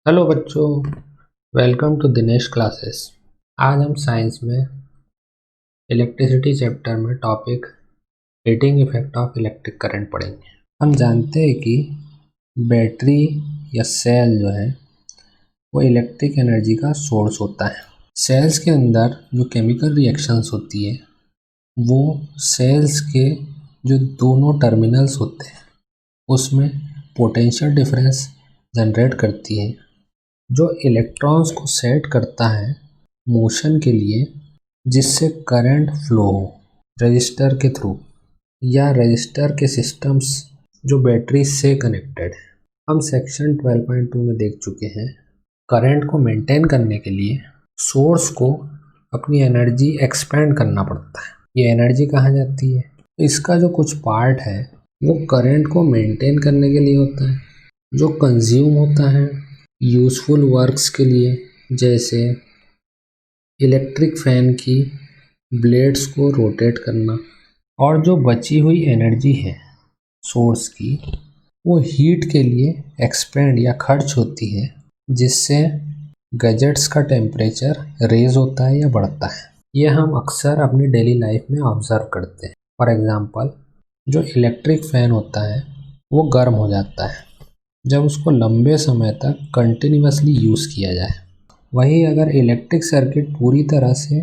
Hello बच्चों, welcome to Dinesh classes. आज हम साइंस में इलेक्ट्रिसिटी चैप्टर में topic heating effect of electric current पढ़ेंगे। हम जानते हैं कि बैटरी या सेल जो है वो इलेक्ट्रिक एनर्जी का सोर्स होता है। सेल्स के अंदर जो केमिकल रिएक्शंस होती है वो सेल्स के जो दोनों टर्मिनल्स होते हैं उसमें पोटेंशियल डिफरेंस जनरेट करती है, जो इलेक्ट्रॉन्स को सेट करता है मोशन के लिए, जिससे करंट फ्लो हो रजिस्टर के थ्रू या रजिस्टर के सिस्टम्स जो बैटरी से कनेक्टेड है। हम सेक्शन 12.2 में देख चुके हैं, करंट को मेंटेन करने के लिए सोर्स को अपनी एनर्जी एक्सपेंड करना पड़ता है। ये एनर्जी कहाँ जाती है? तो इसका जो कुछ पार्ट है वो करंट को मेंटेन करने के लिए होता है, जो कंज्यूम होता है यूज़फुल वर्क्स के लिए, जैसे इलेक्ट्रिक फैन की ब्लेड्स को रोटेट करना। और जो बची हुई एनर्जी है सोर्स की वो हीट के लिए एक्सपेंड या खर्च होती है, जिससे गैजेट्स का टेम्परेचर रेज होता है या बढ़ता है। ये हम अक्सर अपनी डेली लाइफ में ऑब्जर्व करते हैं। फॉर एग्जांपल, जो इलेक्ट्रिक फैन होता है वो गर्म हो जाता है जब उसको लंबे समय तक कंटिन्यूअसली यूज़ किया जाए। वही अगर इलेक्ट्रिक सर्किट पूरी तरह से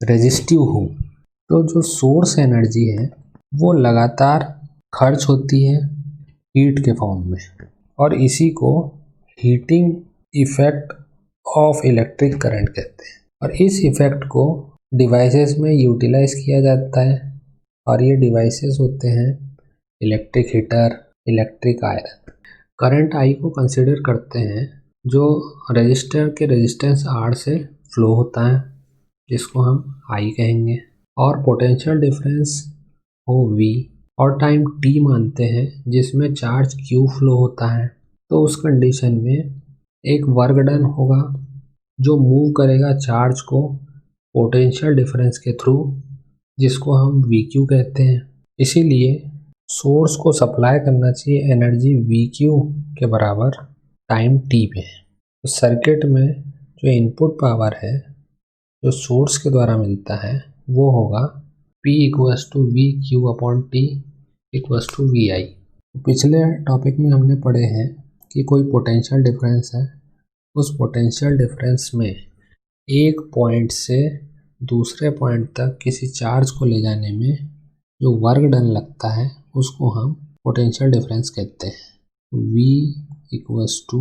रेजिस्टिव हो तो जो सोर्स एनर्जी है वो लगातार खर्च होती है हीट के फॉर्म में, और इसी को heating effect of electric current कहते हैं। और इस इफेक्ट को डिवाइसेस में यूटिलाइज किया जाता है, और ये डिवाइसेस होते हैं electric heater, electric iron. Current I को कंसिडर करते हैं जो रजिस्टर के रेजिस्टेंस आर से फ्लो होता है, जिसको हम आई कहेंगे, और पोटेंशियल डिफरेंस हो वी, और टाइम टी मानते हैं जिसमें चार्ज क्यू फ्लो होता है। तो उस कंडीशन में एक वर्क डन होगा जो मूव करेगा चार्ज को पोटेंशियल डिफरेंस के थ्रू, जिसको हम वी क्यू कहते हैं। इसीलिए सोर्स को सप्लाई करना चाहिए एनर्जी वी क्यू के बराबर टाइम टी पे। तो सर्किट में जो इनपुट पावर है जो सोर्स के द्वारा मिलता है वो होगा P equals to V Q upon T equals to V I. पिछले टॉपिक में हमने पढ़े हैं कि कोई पोटेंशियल डिफरेंस है, उस पोटेंशियल डिफरेंस में एक पॉइंट से दूसरे पॉइंट तक किसी चार्ज को ले जाने में जो वर्क डन लगता है उसको हम पोटेंशियल डिफरेंस कहते हैं। V equals to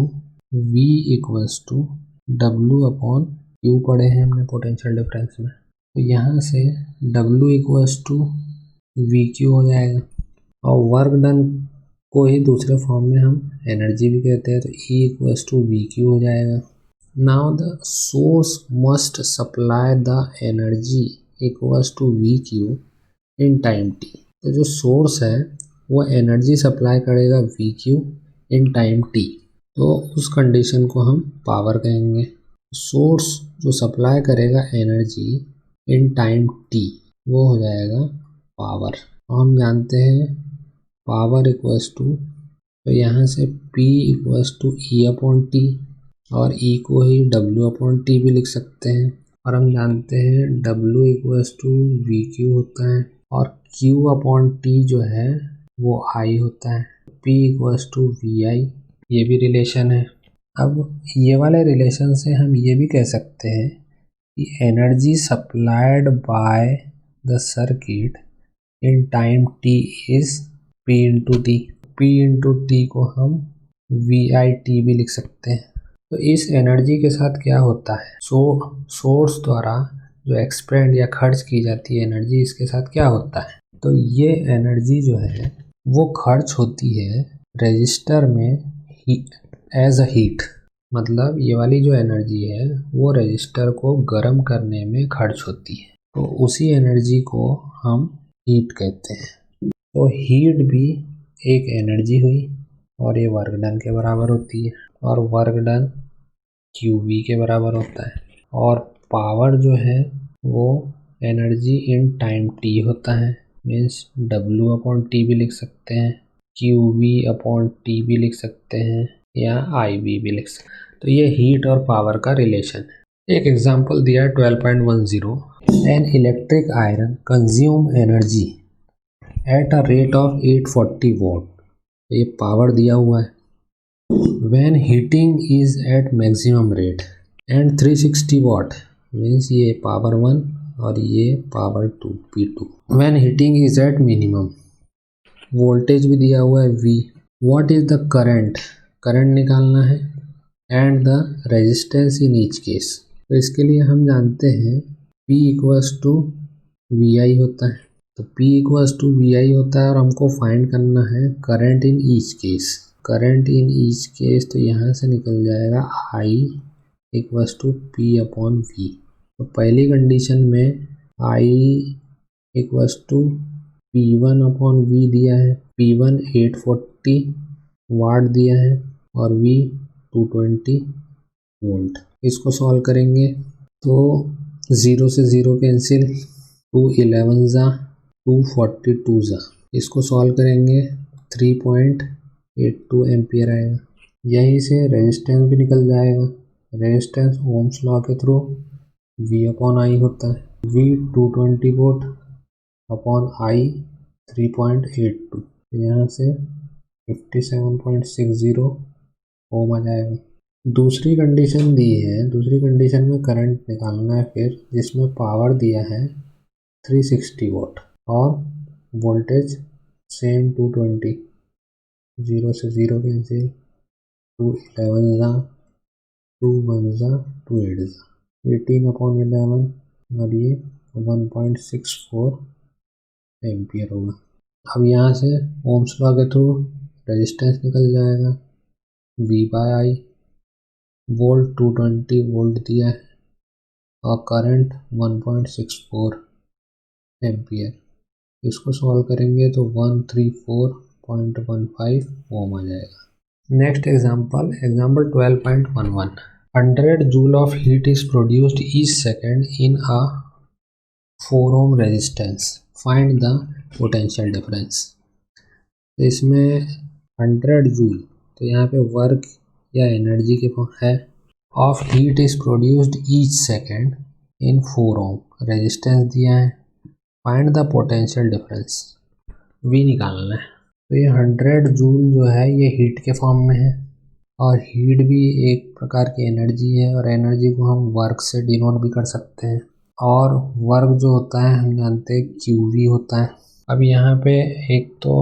W upon Q पढ़े हैं हमने पोटेंशियल डिफरेंस में। तो यहाँ से W equals to V Q हो जाएगा, और वर्क डन को ही दूसरे फॉर्म में हम एनर्जी भी कहते हैं, तो E equals to V Q हो जाएगा। Now the source must supply the energy equals to V Q in time T. तो जो सोर्स है वो एनर्जी सप्लाई करेगा V Q in time T, तो उस कंडीशन को हम पावर कहेंगे। सोर्स जो सप्लाई करेगा एनर्जी इन टाइम टी वो हो जाएगा पावर। हम जानते हैं पावर इक्वल्स टू, तो यहाँ से P equals to E upon T, और E को ही W अपॉन टी भी लिख सकते हैं। और हम जानते हैं W equals to V Q होता है, और Q अपॉन टी जो है वो I होता है। P इक्वल्स टू वी आई, ये भी रिलेशन है। अब ये वाले रिलेशन से हम ये भी कह सकते हैं कि energy supplied by the circuit in time T is P into T. P into T को हम वी आई टी भी लिख सकते हैं। तो इस एनर्जी के साथ क्या होता है, सोर्स द्वारा जो एक्सपेंड या खर्च की जाती है एनर्जी, इसके साथ क्या होता है, तो ये एनर्जी जो है वो खर्च होती है रजिस्टर में एज अ हीट। मतलब ये वाली जो एनर्जी है वो रजिस्टर को गर्म करने में खर्च होती है, तो उसी एनर्जी को हम हीट कहते हैं। तो हीट भी एक एनर्जी हुई, और ये वर्क डन के बराबर होती है, और वर्क डन QV के बराबर होता है। और पावर जो है वो एनर्जी इन टाइम टी होता है, मीन्स W अपॉन टी भी लिख सकते हैं, QV अपॉन टी भी लिख सकते हैं, या IB भी लिख सकते हैं। तो ये हीट और पावर का रिलेशन है। एक एग्जांपल दिया है 12.10 an electric iron consume energy at a rate of 840 watt. ये पावर दिया हुआ है। When heating is at maximum rate and 360 watt means ये पावर 1 और ये power 2 P2। When heating is at minimum, voltage भी दिया हुआ है V। What is the current, current निकालना है and the resistance in each case. तो इसके लिए हम जानते हैं P इक्वल्स टू VI होता है। तो P इक्वल्स टू VI होता है और हमको फाइंड करना है current in each case. Current in each case तो यहाँ से निकल जाएगा I equals to P upon V। तो पहली कंडीशन में I equals to P1 upon V दिया है। P1 840 वाट दिया है और V 220 वोल्ट। इसको सॉल्व करेंगे तो 0 से 0 कैंसिल, 2 11 जा 242 जा। इसको सॉल्व करेंगे 3.82 एम्पियर आएगा। यहीं से रेजिस्टेंस भी निकल जाएगा। रेजिस्टेंस ओम्स लॉ के थ्रू V अपॉन I होता है। V 220 volt upon I 3.82। यहाँ से 57.60 ओम आ जाएगा। दूसरी कंडीशन दी है, दूसरी कंडीशन में करंट निकालना है फिर, जिसमें पावर दिया है 360 वोल्ट और वोल्टेज सेम 220। 0 से 0 कैंसिल, 2 11 जा 2 1 जा 2 8 जा 18 अपॉन 11 और ये 1.64 एम्पियर होगा। अब यहाँ से ओम्स लॉ के थ्रू रेजिस्टेंस निकल जाएगा V by I। Volt 220 volt दिया है और करंट 1.64 एम्पियर। इसको सॉल्व करेंगे तो 134.15 ओम आ जाएगा। Next example 12.11 100 joule of heat is produced each second in a 4 ohm resistance, find the potential difference. इसमें 100 जूल तो यहाँ पे वर्क या एनर्जी के है। Of heat is produced each second in 4 ohm, resistance दिया है। Find the potential difference, V निकालना है। तो ये 100 जूल जो है ये हीट के फॉर्म में है और हीट भी एक प्रकार की एनर्जी है और एनर्जी को हम वर्क से डिनोट भी कर सकते हैं। और वर्क जो होता है हम जानते हैं QV होता है। अब यहाँ पे एक तो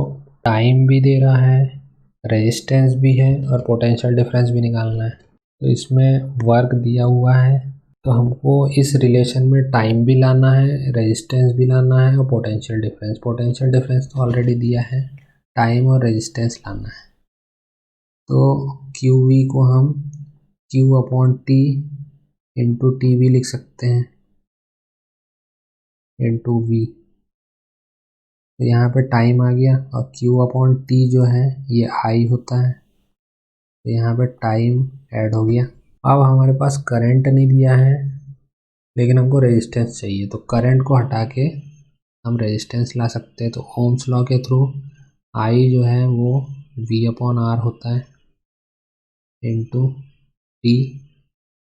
टाइम भी दे रहा है, रेजिस्टेंस भी है और पोटेंशियल डिफरेंस भी निकालना है। तो इसमें वर्क दिया हुआ है तो हमको इस रिलेशन में टाइम भी लाना है, रेजिस्टेंस भी लाना है और पोटेंशियल डिफरेंस तो ऑलरेडी दिया है, टाइम और रेजिस्टेंस लाना है। तो QV को हम Q upon T into T भी लिख सकते हैं इंटू V। तो यहाँ पे टाइम आ गया और Q अपॉन T जो है ये I होता है। तो यहाँ पे टाइम ऐड हो गया। अब हमारे पास करंट नहीं दिया है लेकिन हमको रेजिस्टेंस चाहिए, तो करंट को हटा के हम रेजिस्टेंस ला सकते हैं। तो ओम्स लॉ के थ्रू I जो है वो V अपॉन R होता है इंटू T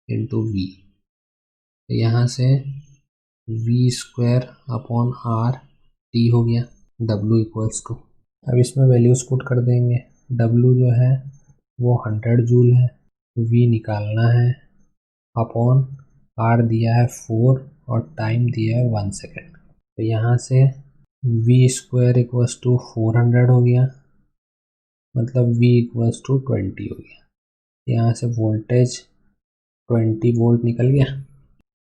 इंटू V। तो यहाँ से V square upon R T हो गया, W इक्वल्स टू। अब इसमें वैल्यूज पुट कर देंगे। W जो है वो 100 जूल है, V निकालना है अपॉन R दिया है 4 और टाइम दिया है 1 सेकेंड। तो यहाँ से V स्क्वायर इक्वल्स टू 400 हो गया, मतलब V इक्वल्स टू 20 हो गया। यहाँ से वोल्टेज 20 वोल्ट निकल गया।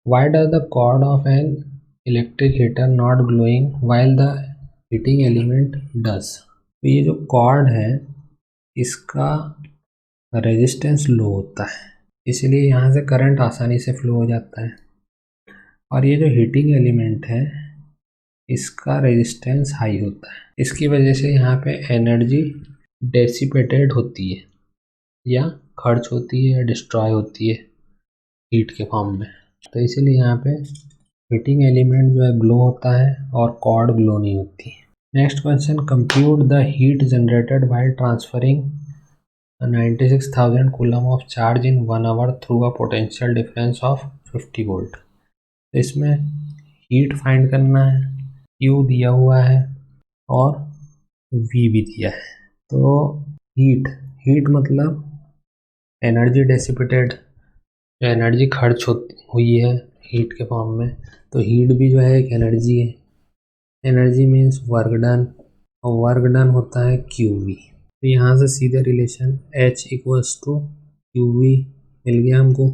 Why does the cord of an electric heater not glowing while the heating element does? तो ये जो कॉर्ड है इसका रेजिस्टेंस लो होता है, इसलिए यहाँ से करंट आसानी से फ्लो हो जाता है। और ये जो हीटिंग एलिमेंट है इसका रेजिस्टेंस हाई होता है, इसकी वजह से यहाँ पे एनर्जी डेसिपेटेड होती है या खर्च होती है या डिस्ट्रॉय होती है हीट के फॉर्म में। तो इसीलिए यहाँ पे हीटिंग एलिमेंट जो है ग्लो होता है और कॉर्ड ग्लो नहीं होती है। Next question, compute the heat generated by transferring 96,000 coulomb of charge in 1 hour through a potential difference of 50 volt. तो इसमें हीट फाइंड करना है, Q दिया हुआ है और V भी दिया है। तो हीट मतलब एनर्जी डेसिपेटेड, जो एनर्जी खर्च हुई है हीट के फॉर्म में। तो हीट भी जो है एक एनर्जी है। एनर्जी मीन्स वर्क डन, और वर्क डन होता है QV। तो यहाँ से सीधे relation H equals to QV मिल गया हमको।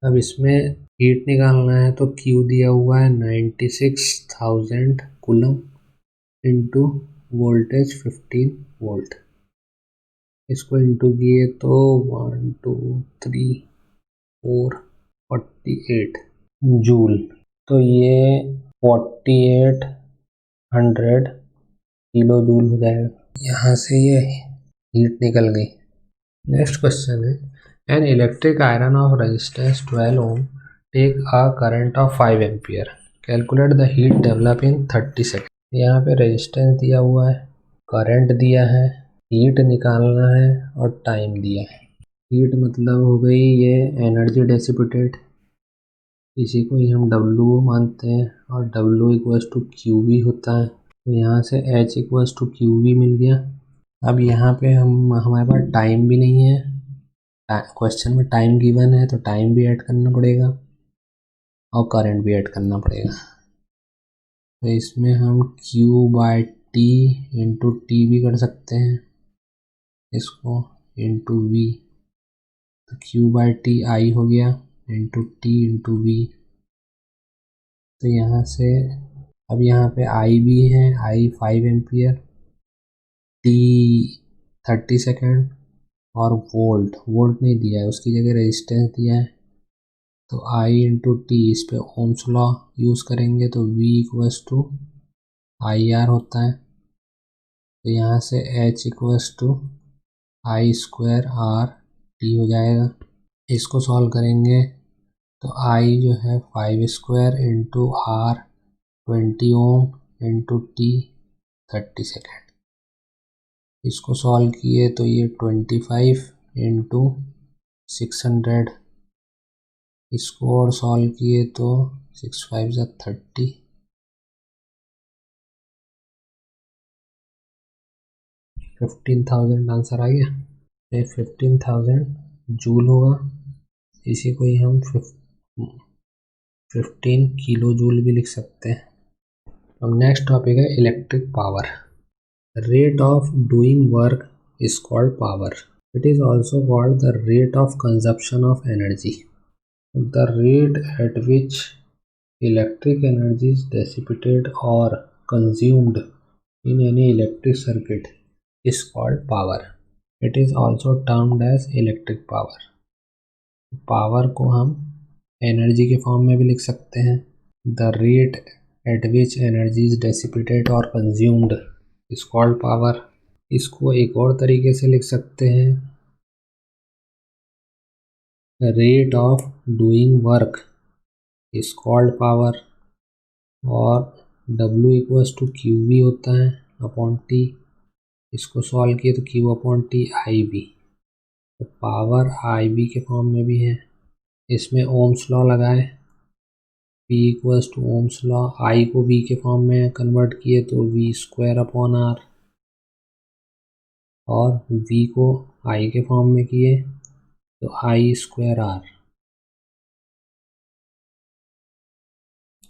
अब इसमें हीट निकालना है तो Q दिया हुआ है 96,000 कूलम इंटू वोल्टेज 15 वोल्ट। इसको इंटू किए तो 1 2 3 4 48 जूल। तो ये 4800 किलो जूल हो जाएगा। यहाँ से ये हीट निकल गई। नेक्स्ट क्वेश्चन है, an electric iron of resistance 12 ohm take a current of 5 ampere, calculate the heat develop in 30 second. यहाँ पे रेजिस्टेंस दिया हुआ है, करंट दिया है, हीट निकालना है और टाइम दिया है। हीट मतलब हो गई ये एनर्जी डेसिपेटेड, इसी को ही हम W मानते हैं, और W इक्वल्स टू QV होता है। तो यहाँ से H इक्वल्स टू QV मिल गया। अब यहाँ पे हमारे पास टाइम भी नहीं है, क्वेश्चन में टाइम गिवन है तो टाइम भी ऐड करना पड़ेगा और करंट भी ऐड करना पड़ेगा। तो इसमें हम Q/T इंटू टी भी कर सकते हैं, इसको इंटू V। तो Q/T I हो गया इंटू T इंटू V। तो यहाँ से अब यहाँ पे I भी है, I 5 एम्पियर, T 30 सेकेंड, और वोल्ट नहीं दिया है, उसकी जगह रेजिस्टेंस दिया है। तो I इंटू टी, इस पे ओम्स लॉ यूज़ करेंगे तो V इक्वल्स टू IR होता है। तो यहाँ से H equals to I square RT हो जाएगा। इसको सॉल्व करेंगे तो I जो है 5 square into R 20 ohm into T 30 second. इसको सॉल्व किए तो ये 25 इंटू 600। इसको और सॉल्व किए तो 6 5 ज़ा 30, 15,000 आंसर आ गया। ये 15,000 जूल होगा, इसी को ही हम 15 किलो जूल भी लिख सकते हैं। अब नेक्स्ट टॉपिक है electric power. Rate of doing work is called power. It is also called the rate of consumption of energy. The rate at which electric energy is dissipated or consumed in any electric circuit is called power. It is also termed as electric power. Power को हम energy के form में भी लिख सकते हैं। The rate at which energy is dissipated or consumed is called power. इसको एक और तरीके से लिख सकते हैं, rate of doing work is called power, और W इक्वल्स टू QV होता है अपॉन T। इसको सॉल्व किए तो Q अपॉन T IB। तो पावर IB के फॉर्म में भी है। इसमें ओम्स लॉ लगाए, P equals to Ohm's law, I को V के फॉर्म में कन्वर्ट किए तो V स्क्वायर अपॉन R, और V को I के फॉर्म में किए तो I स्क्वायर R।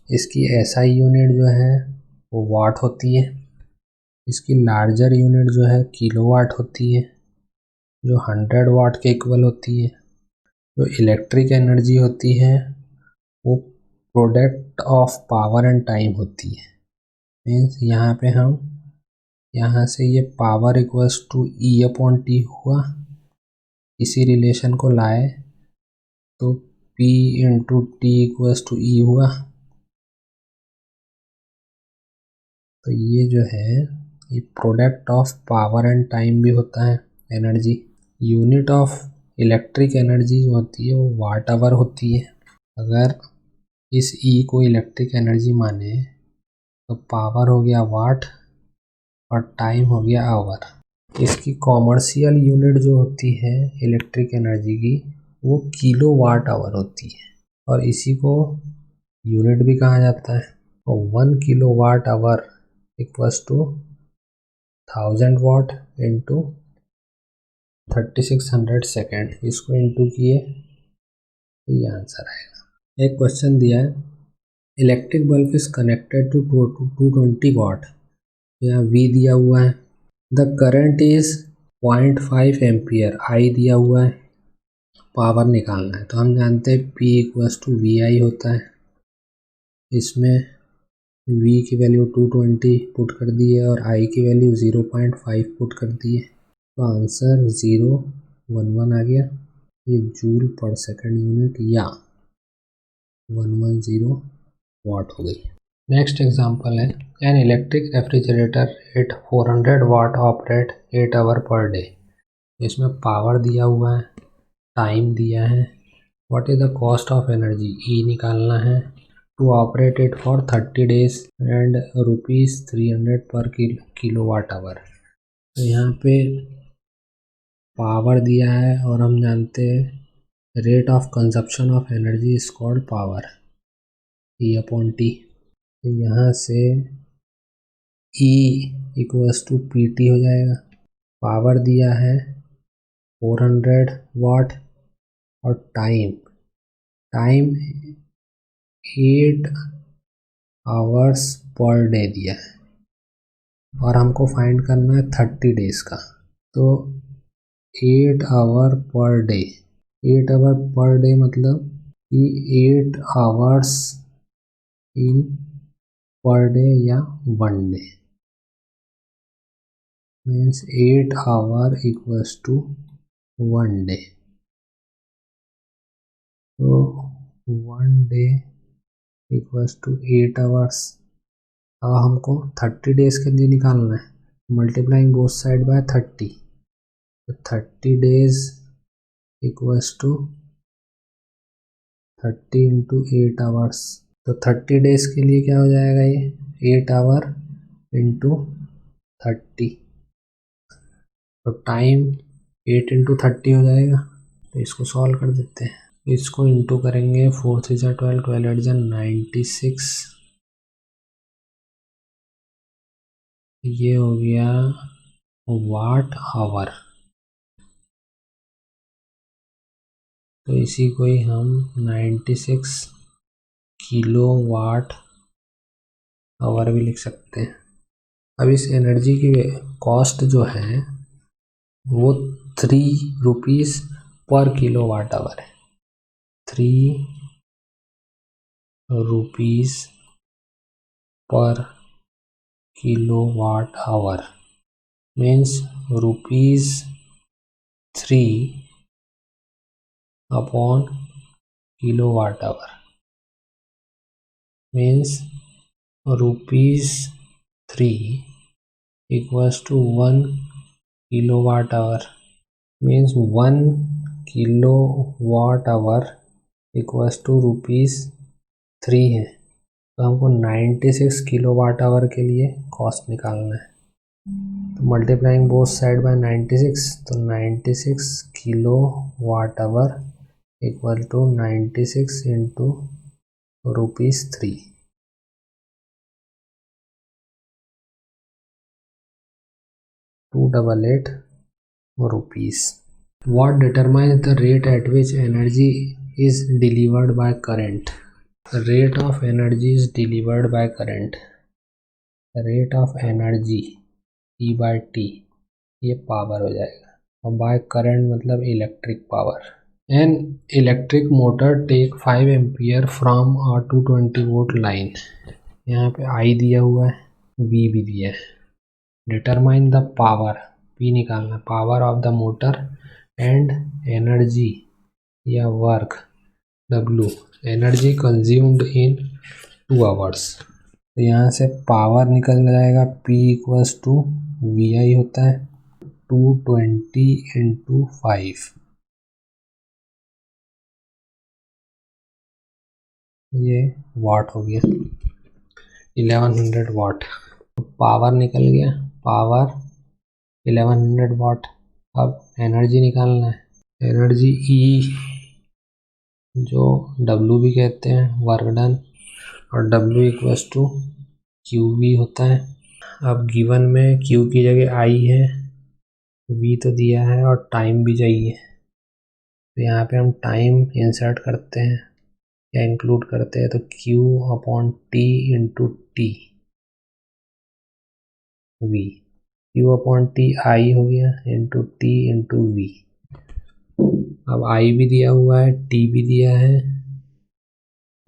इसकी SI यूनिट जो है वो वाट होती है। इसकी लार्जर यूनिट जो है किलोवाट होती है, जो 100 वाट के इक्वल होती है। जो इलेक्ट्रिक एनर्जी होती है वो product of power and time होती है। मीन्स यहाँ पे हम यहाँ से ये power equals to E upon T हुआ, इसी रिलेशन को लाए तो P into T equals to E हुआ। तो ये जो है ये product of power and time भी होता है energy. Unit of electric energy जो होती है वो वाट आवर होती है। अगर इस E को इलेक्ट्रिक एनर्जी माने तो पावर हो गया वाट और टाइम हो गया आवर। इसकी कॉमर्शियल यूनिट जो होती है इलेक्ट्रिक एनर्जी की वो किलो वाट आवर होती है, और इसी को यूनिट भी कहा जाता है। और 1 kilo watt hour equals to 1000 watt into 3600 second. इसको इंटू किए ये आंसर आएगा। एक क्वेश्चन दिया है, electric bulb is connected to 220 watt. यहाँ V दिया हुआ है, the current is 0.5 ampere, I दिया हुआ है, पावर निकालना है। तो हम जानते हैं P इक्वल्स टू VI होता है। इसमें V की वैल्यू 220 पुट कर दी है और I की वैल्यू 0.5 पुट कर दी है, तो आंसर 011 आ गया। ये जूल पर सेकंड यूनिट या 110 वाट हो गई। नेक्स्ट एग्जांपल है, an electric refrigerator at 400 watt operate 8 hour per day. इसमें पावर दिया हुआ है, टाइम दिया है, what is the cost of energy E निकालना है, to operate it for 30 days and ₹300 per kilo watt our. तो यहाँ पे पावर दिया है और हम जानते हैं rate of consumption of energy is called power, E/T। तो यहाँ से E इक्वल्स टू PT हो जाएगा। पावर दिया है 400 वाट और टाइम 8 आवर्स पर डे दिया है, और हमको फाइंड करना है 30 डेज का। तो 8 hour per day, 8 hour per day मतलब कि 8 आवर्स इन पर डे या 1 day, means 8 hour equals to 1 day. तो 1 डे इक्वल्स टू 8 आवर्स। अब हमको 30 डेज के लिए निकालना है, मल्टीप्लाइंग बोथ साइड बाय 30। तो 30 days equals to 30 into 8 hours. तो 30 डेज के लिए क्या हो जाएगा, ये 8 आवर इंटू 30। तो टाइम 8 इंटू 30 हो जाएगा। तो इसको सॉल्व कर देते हैं, इसको इंटू करेंगे 4 3 जा 12, 12 8 जा 96, ये हो गया वाट आवर। तो इसी को ही हम 96 किलो वाट आवर भी लिख सकते हैं। अब इस एनर्जी की कॉस्ट जो है वो ₹3 पर किलो वाट आवर है। ₹3 per kilo watt hour means ₹3 upon kilo watt hour means ₹3 equals to 1 kilo watt hour, means 1 kilo watt hour equals to ₹3 है। तो हमको 96 किलो वाट आवर के लिए कॉस्ट निकालना है। तो मल्टीप्लाइंग बोथ साइड बाय 96, तो 96 kilo watt hour equal to 96 into ₹3। 288 rupees. What determines the rate at which energy is delivered by current? The rate of energy is delivered by current. The rate of energy E/T ये power हो जाएगा, और by current मतलब electric power. An electric motor take 5 ampere from a 220 volt line. यहाँ पे I दिया हुआ है, V भी दिया है। डिटरमाइन द पावर, P निकालना, power of the motor and energy या work W, energy consumed in 2 hours. तो यहाँ से पावर निकल जाएगा P इक्वल्स टू VI होता है 220 इंटू 5, ये वाट हो गया 1100 वाट। पावर निकल गया, पावर 1100 वाट। अब एनर्जी निकालना है, एनर्जी E जो W भी कहते हैं, वर्क डन, और W इक्वल्स टू QV होता है। अब गिवन में Q की जगह I है, V तो दिया है और टाइम भी चाहिए, तो यहाँ पे हम टाइम इंसर्ट करते हैं या इंक्लूड करते हैं, तो Q/T into T V, Q/T I हो गया इंटू T इंटू V। अब I भी दिया हुआ है, T भी दिया है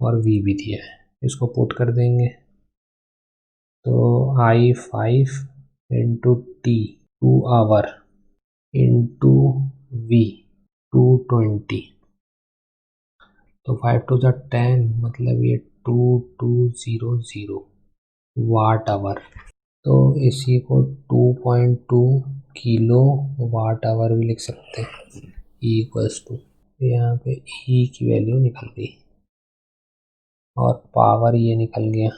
और V भी दिया है, इसको पुट कर देंगे तो I 5 into T 2 our into V 220, तो 5 टू ज़ा 10, मतलब ये 2200 वाट आवर। तो इसी को 2.2 किलो वाट आवर भी लिख सकते हैं, E इक्वल्स टू, यहाँ पे E की वैल्यू निकल गई और पावर ये निकल गया।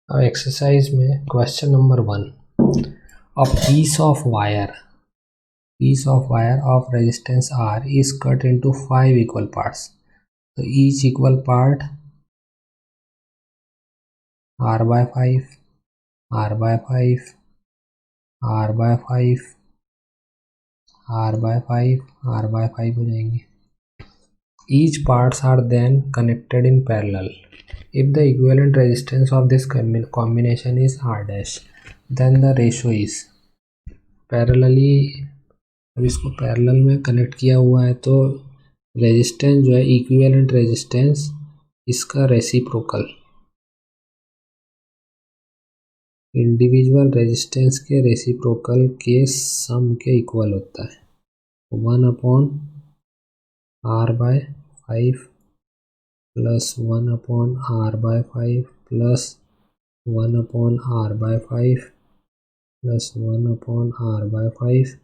अब एक्सरसाइज में question number 1, a piece of wire of resistance R is cut into 5 equal parts. So each equal part R by 5, R by 5, R by 5, R by 5, R by 5 हो जाएंगे। Each parts are then connected in parallel. If the equivalent resistance of this combination is R dash, then the ratio is parallelly। अब इसको parallel में connect किया हुआ है तो resistance जो है इक्विवेलेंट रेजिस्टेंस, इसका रेसिप्रोकल इंडिविजुअल रेजिस्टेंस के रेसिप्रोकल के सम के इक्वल होता है, 1/R/5 plus 1/R/5 plus 1/R/5 plus 1/R/5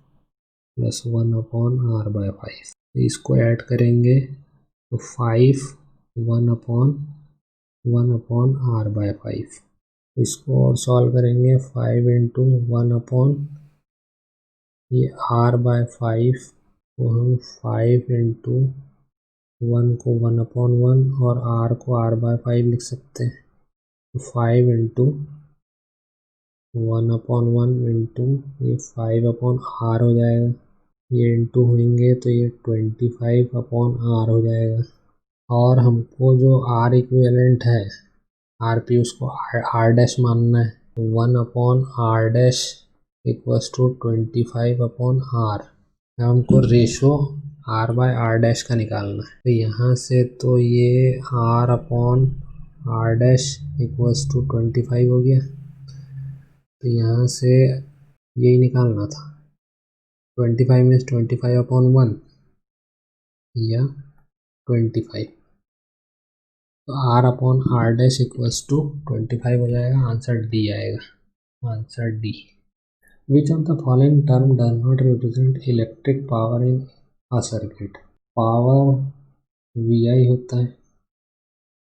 plus 1/R/5। इसको ऐड करेंगे तो 5 1/R/5। इसको और सॉल्व करेंगे, 5 इंटू 1 ये R/5 को हम 5 इंटू 1 को 1/1 और R को R/5 लिख सकते हैं, तो 5 इंटू 1/1 इंटू ये 5/R हो जाएगा, ये इंटू होंगे तो ये 25/R हो जाएगा। और हमको जो R इक्विवेलेंट है RP उसको R डैश मानना है, तो 1/R dash equals to 25/R। हमको ratio R by R dash का निकालना है, तो यहाँ से तो ये R/R डैश इक्वल्स टू 25 हो गया, तो यहाँ से यही निकालना था, 25 मीन्स 25/1 या 25, तो R/R डैश इक्वल्स टू 25 हो जाएगा, आंसर डी आएगा, answer D. Which of the following term does not represent electric power in a circuit? Power VI होता है,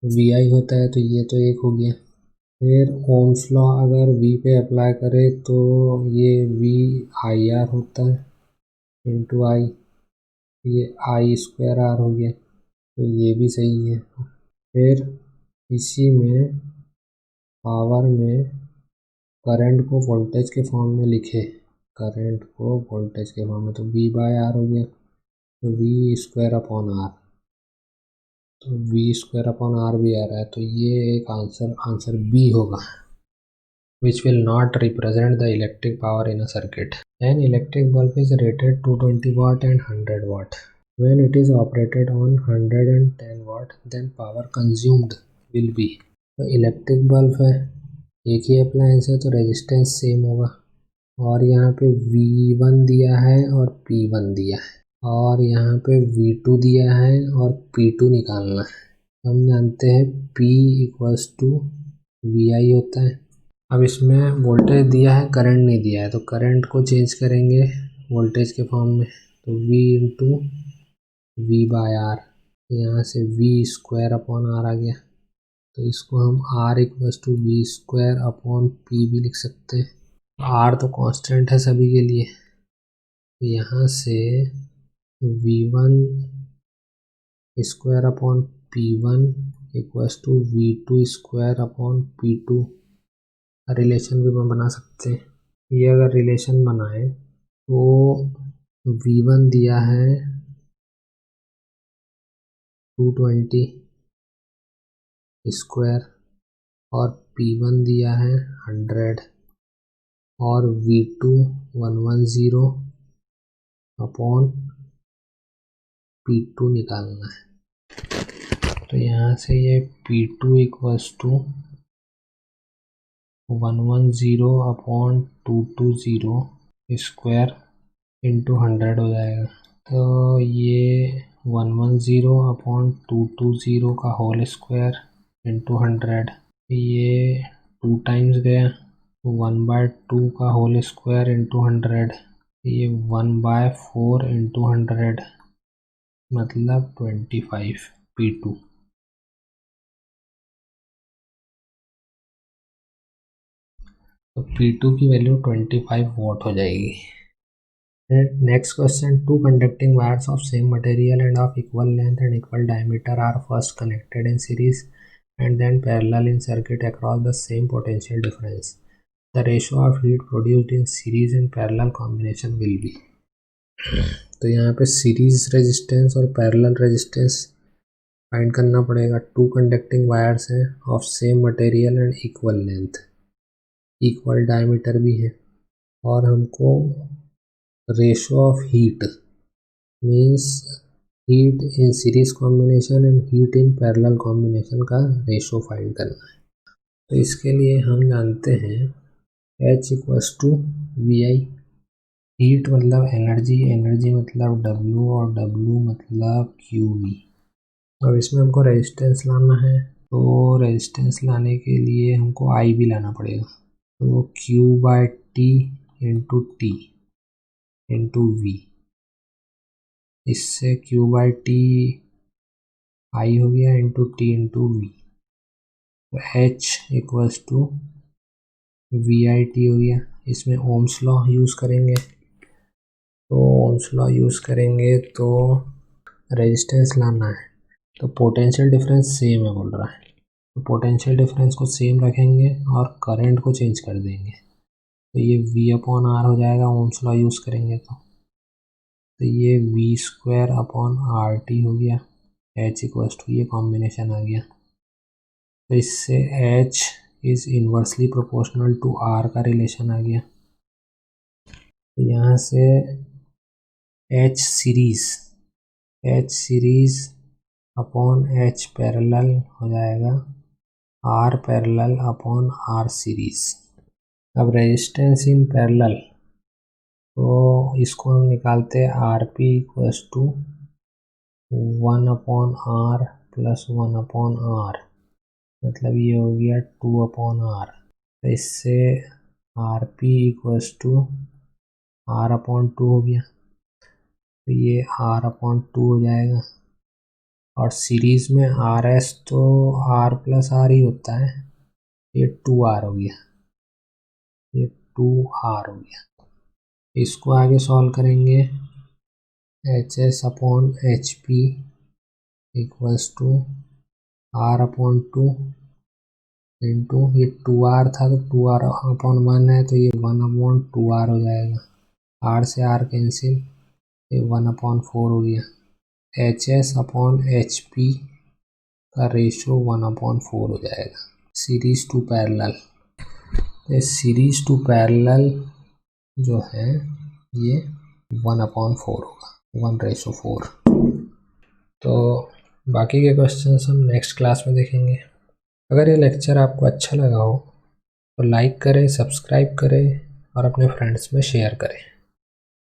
VI होता है तो ये तो एक हो गया। फिर ओम्स लॉ अगर V पे अप्लाई करे तो ये VIR होता है इंटू I, ये I²R हो गया, तो ये भी सही है। फिर इसी में पावर में करंट को वोल्टेज के फॉर्म में लिखे, करंट को वोल्टेज के फॉर्म में, तो V/R हो गया, तो V²/R, तो V²/R भी आ रहा है, तो ये एक आंसर बी होगा, which will not represent the electric power in a circuit. An electric bulb is rated 220 watt and 100 watt. When it is operated on 110 watt, then power consumed will be। तो electric bulb है, एक ही appliance है तो resistance same होगा, और यहाँ पे V1 दिया है और P1 दिया है, और यहाँ पे V2 दिया है और P2 निकालना है। हम जानते हैं P इक्वल्स टू VI होता है। अब इसमें वोल्टेज दिया है, करंट नहीं दिया है, तो करंट को चेंज करेंगे वोल्टेज के फॉर्म में, तो V इंटू V/R, यहाँ से V²/R आ गया, तो इसको हम r equals to V square upon P भी लिख सकते हैं। r तो कांस्टेंट है सभी के लिए, तो यहाँ से v1 square upon p1 equals to v2 square upon p2 का रिलेशन भी हम बना सकते हैं। ये अगर रिलेशन बनाए तो v1 दिया है 220 स्क्वायर और p1 दिया है 100 और v2 110 अपॉन p2 निकालना है। तो यहाँ से ये p2 equals to 110 upon 220 square into 100 हो जाएगा। तो ये 110 अपॉन 220 का होल स्क्वायर इंटू 100, ये 2 टाइम्स गया, 1/2 का होल स्क्वायर इंटू 100, ये 1/4 इंटू 100 मतलब 25 p2। तो p2 की वैल्यू 25 वॉट हो जाएगी। Next question, two conducting wires of same material and of equal length and equal diameter are first connected in series and then parallel in circuit across the same potential difference. The ratio of heat produced in series and parallel combination will be। तो यहाँ पे series resistance और parallel resistance find करना पड़ेगा। Two conducting wires हैं of same material and equal length, equal diameter भी है, और हमको ratio of heat means heat in series combination and heat in parallel combination का रेशो फाइंड करना है। तो इसके लिए हम जानते हैं H equals to V I. Heat मतलब एनर्जी, एनर्जी मतलब W और W मतलब QV। अब इसमें हमको रेजिस्टेंस लाना है, तो रेजिस्टेंस लाने के लिए हमको I भी लाना पड़ेगा। तो Q/T into T into V, इससे Q/T I हो गया इंटू T इंटू V। तो H इक्वल्स टू VIT हो गया। इसमें ओम्स लॉ यूज़ करेंगे, तो ओम्स लॉ यूज़ करेंगे तो रेजिस्टेंस लाना है, तो पोटेंशियल डिफरेंस सेम है बोल रहा है, तो पोटेंशियल डिफरेंस को सेम रखेंगे और करंट को चेंज कर देंगे, तो ये V/R हो जाएगा ओम्स लॉ यूज़ करेंगे तो ये V स्क्वायर अपॉन RT हो गया। H इक्वल्स टू ये कॉम्बिनेशन आ गया, तो इससे H is inversely proportional to R का रिलेशन आ गया। तो यहाँ से H series upon H parallel हो जाएगा R parallel upon R series. अब रेजिस्टेंस इन पैरेलल, तो इसको हम निकालते हैं RP equals to 1/R plus 1/R, मतलब ये हो गया 2/R। तो इससे RP इक्वल्स टू R/2 हो गया, तो ये R/2 हो जाएगा। और सीरीज में RS तो R प्लस R ही होता है, ये 2R हो गया, ये 2R हो गया। इसको आगे सॉल्व करेंगे, HS upon HP equals to R/2 into ये 2R था तो 2R/1 है, तो ये 1/2R हो जाएगा। R से R कैंसिल, ये 1/4 हो गया। HS अपॉन HP का रेशो 1/4 हो जाएगा। सीरीज टू पैरेलल, ये सीरीज टू पैरेलल जो है ये 1/4 होगा, 1:4। तो बाकी के क्वेश्चंस हम नेक्स्ट क्लास में देखेंगे। अगर ये लेक्चर आपको अच्छा लगा हो तो लाइक करें, सब्सक्राइब करें और अपने फ्रेंड्स में शेयर करें।